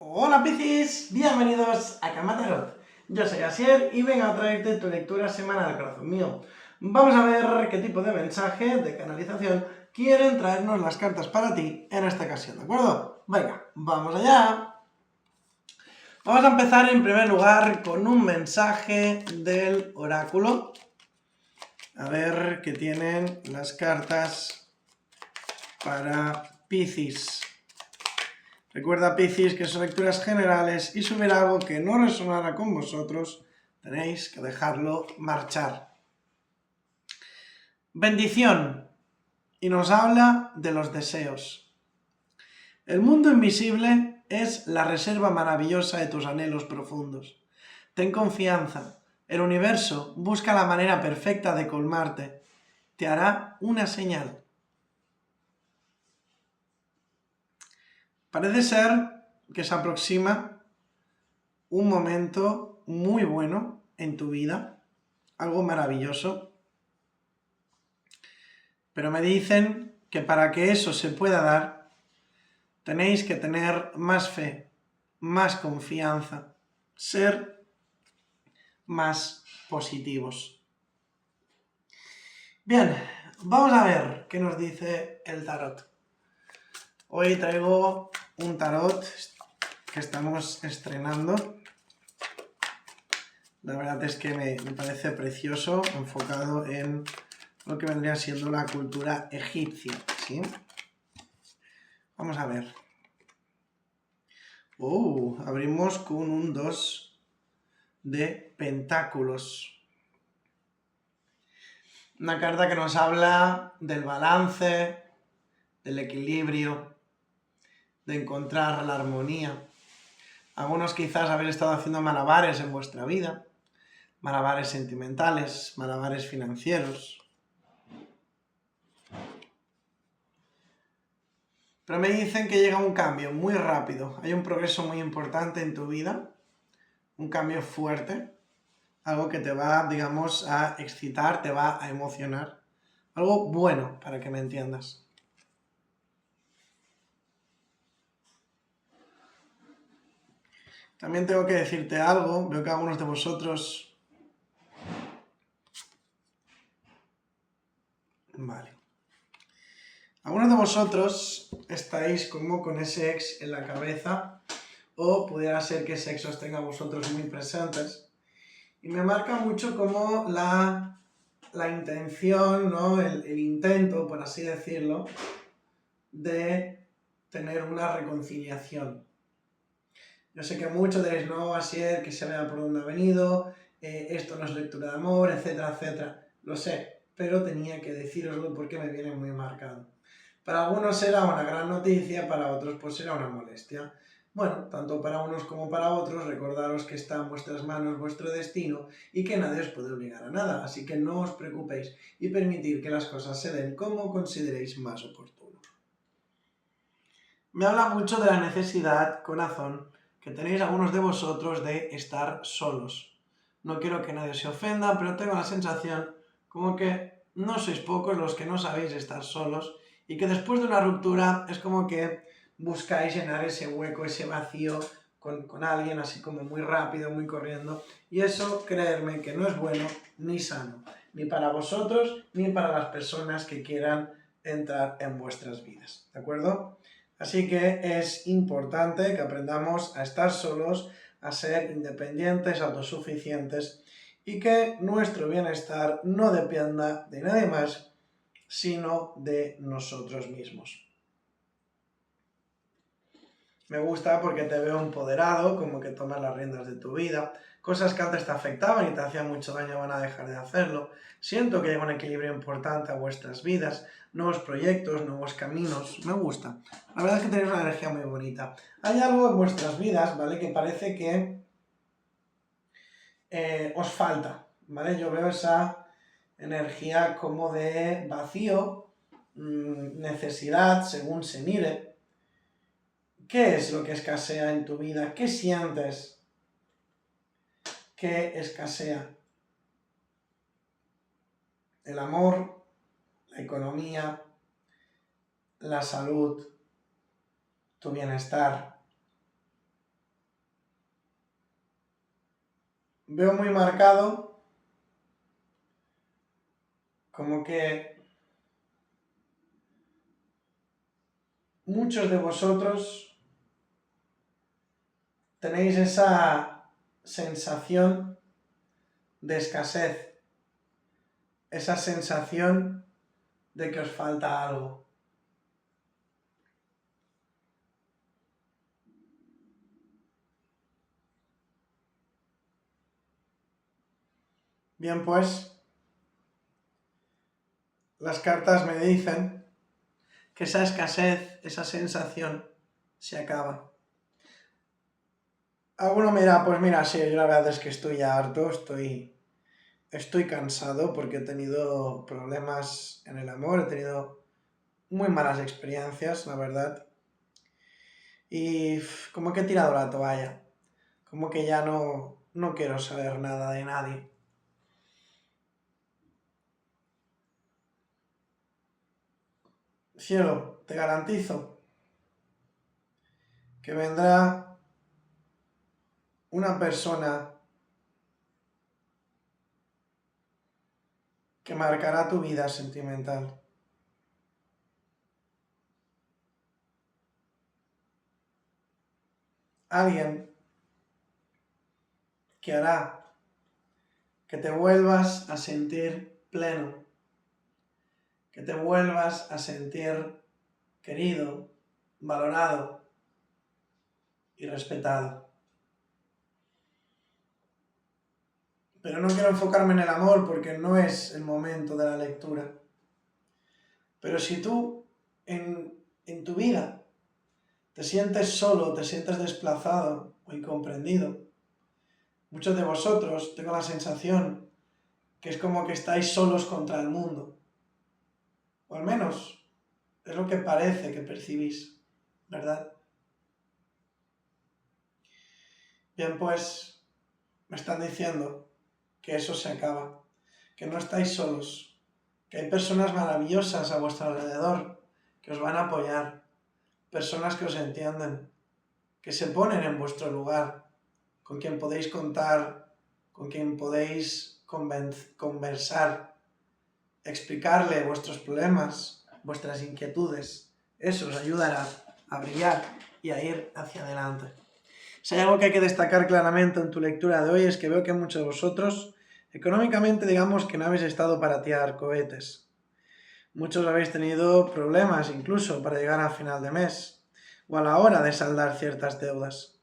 Hola Piscis, bienvenidos a Cama Tarot. Yo soy Asier y vengo a traerte tu lectura semanal, corazón mío. Vamos a ver qué tipo de mensaje, de canalización, quieren traernos las cartas para ti en esta ocasión, ¿de acuerdo? Venga, vamos allá. Vamos a empezar en primer lugar con un mensaje del oráculo. A ver qué tienen las cartas para Piscis. Recuerda, Piscis, que son lecturas generales y si hubiera algo que no resonara con vosotros, tenéis que dejarlo marchar. Bendición. Y nos habla de los deseos. El mundo invisible es la reserva maravillosa de tus anhelos profundos. Ten confianza. El universo busca la manera perfecta de colmarte. Te hará una señal. Parece ser que se aproxima un momento muy bueno en tu vida, algo maravilloso, pero me dicen que para que eso se pueda dar, tenéis que tener más fe, más confianza, ser más positivos. Bien, vamos a ver qué nos dice el tarot. Hoy traigo un tarot que estamos estrenando. La verdad es que me parece precioso, enfocado en lo que vendría siendo la cultura egipcia, ¿sí? Vamos a ver. Abrimos con un 2 de pentáculos. Una carta que nos habla del balance, del equilibrio, de encontrar la armonía. Algunos quizás habéis estado haciendo malabares en vuestra vida, malabares sentimentales, malabares financieros. Pero me dicen que llega un cambio muy rápido, hay un progreso muy importante en tu vida, un cambio fuerte, algo que te va, digamos, a excitar, te va a emocionar, algo bueno, para que me entiendas. También tengo que decirte algo, veo que algunos de vosotros... Vale. Algunos de vosotros estáis como con ese ex en la cabeza, o pudiera ser que ese ex os tenga a vosotros muy presentes, y me marca mucho como la intención, ¿no? el intento, por así decirlo, de tener una reconciliación. Yo sé que muchos diréis, no, Asier, que se vea por dónde ha venido, esto no es lectura de amor, etcétera, etcétera. Lo sé, pero tenía que decíroslo porque me viene muy marcado. Para algunos será una gran noticia, para otros pues será una molestia. Bueno, tanto para unos como para otros, recordaros que está en vuestras manos vuestro destino y que nadie os puede obligar a nada, así que no os preocupéis y permitid que las cosas se den como consideréis más oportuno. Me habla mucho de la necesidad, corazón, que tenéis algunos de vosotros de estar solos. No quiero que nadie se ofenda, pero tengo la sensación como que no sois pocos los que no sabéis estar solos y que después de una ruptura es como que buscáis llenar ese hueco, ese vacío con alguien así como muy rápido, muy corriendo, y eso, creerme, que no es bueno ni sano, ni para vosotros ni para las personas que quieran entrar en vuestras vidas, ¿de acuerdo? Así que es importante que aprendamos a estar solos, a ser independientes, autosuficientes y que nuestro bienestar no dependa de nadie más, sino de nosotros mismos. Me gusta porque te veo empoderado, como que tomas las riendas de tu vida. Cosas que antes te afectaban y te hacían mucho daño van a dejar de hacerlo. Siento que hay un equilibrio importante a vuestras vidas, nuevos proyectos, nuevos caminos. Me gusta. La verdad es que tenéis una energía muy bonita. Hay algo en vuestras vidas, ¿vale? Que parece que os falta, ¿vale? Yo veo esa energía como de vacío, necesidad, según se mire. ¿Qué es lo que escasea en tu vida? ¿Qué sientes que escasea? El amor, la economía, la salud, tu bienestar. veo muy marcado como que muchos de vosotros tenéis esa sensación de escasez, esa sensación de que os falta algo. Bien, pues, las cartas me dicen que esa escasez, esa sensación, se acaba. Alguno me dirá, pues mira, sí, yo la verdad es que estoy ya harto, estoy cansado porque he tenido problemas en el amor, he tenido muy malas experiencias, la verdad. Y como que he tirado la toalla, como que ya no quiero saber nada de nadie. Cielo, te garantizo que vendrá una persona que marcará tu vida sentimental. Alguien que hará que te vuelvas a sentir pleno, que te vuelvas a sentir querido, valorado y respetado. Pero no quiero enfocarme en el amor porque no es el momento de la lectura. Pero si tú en tu vida te sientes solo, te sientes desplazado o incomprendido, muchos de vosotros tengo la sensación que es como que estáis solos contra el mundo. O al menos es lo que parece que percibís, ¿verdad? Bien, pues me están diciendo que eso se acaba, que no estáis solos, que hay personas maravillosas a vuestro alrededor que os van a apoyar, personas que os entienden, que se ponen en vuestro lugar, con quien podéis contar, con quien podéis conversar, explicarle vuestros problemas, vuestras inquietudes. Eso os ayudará a brillar y a ir hacia adelante. Si hay algo que hay que destacar claramente en tu lectura de hoy es que veo que muchos de vosotros, económicamente digamos que no habéis estado para tirar cohetes. Muchos habéis tenido problemas incluso para llegar a final de mes o a la hora de saldar ciertas deudas.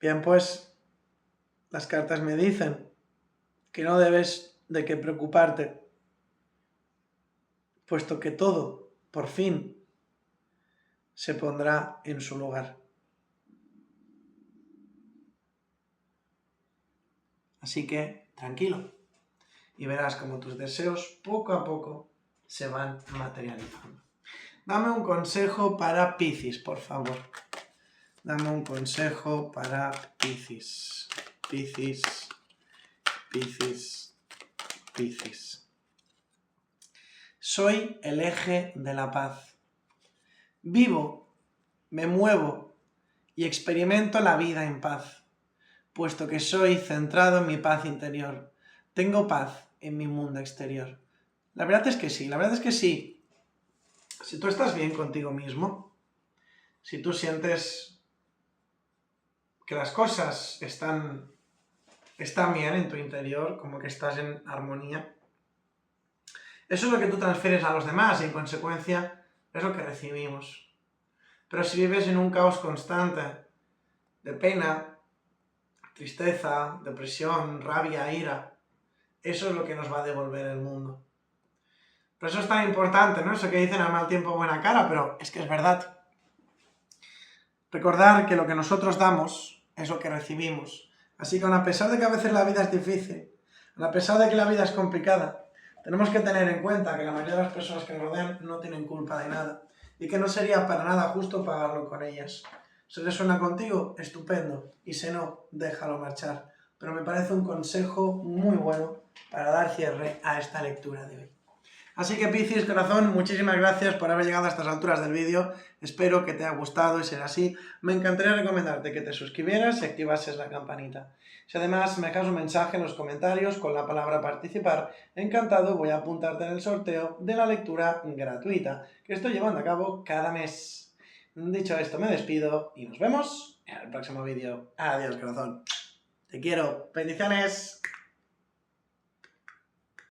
Bien, pues las cartas me dicen que no debes de qué preocuparte, puesto que todo, por fin, se pondrá en su lugar. Así que, tranquilo, y verás como tus deseos poco a poco se van materializando. Dame un consejo para Piscis, por favor. Dame un consejo para Piscis. Piscis, Piscis, Piscis. Soy el eje de la paz. Vivo, me muevo y experimento la vida en paz, puesto que soy centrado en mi paz interior. Tengo paz en mi mundo exterior. La verdad es que sí, la verdad es que sí. Si tú estás bien contigo mismo, si tú sientes que las cosas están bien en tu interior, como que estás en armonía, eso es lo que tú transfieres a los demás y en consecuencia es lo que recibimos. Pero si vives en un caos constante de pena, tristeza, depresión, rabia, ira, eso es lo que nos va a devolver el mundo. Por eso es tan importante, ¿no? Eso que dicen al mal tiempo buena cara, pero es que es verdad. Recordar que lo que nosotros damos es lo que recibimos. Así que a pesar de que a veces la vida es difícil, a pesar de que la vida es complicada, tenemos que tener en cuenta que la mayoría de las personas que nos rodean no tienen culpa de nada y que no sería para nada justo pagarlo con ellas. Si resuena contigo, estupendo, y si no, déjalo marchar. Pero me parece un consejo muy bueno para dar cierre a esta lectura de hoy. Así que Piscis, corazón, muchísimas gracias por haber llegado a estas alturas del vídeo. Espero que te haya gustado y será así. Me encantaría recomendarte que te suscribieras y activases la campanita. Si además me dejas un mensaje en los comentarios con la palabra participar, encantado voy a apuntarte en el sorteo de la lectura gratuita que estoy llevando a cabo cada mes. Dicho esto, me despido y nos vemos en el próximo vídeo. Adiós, corazón. Te quiero. Bendiciones.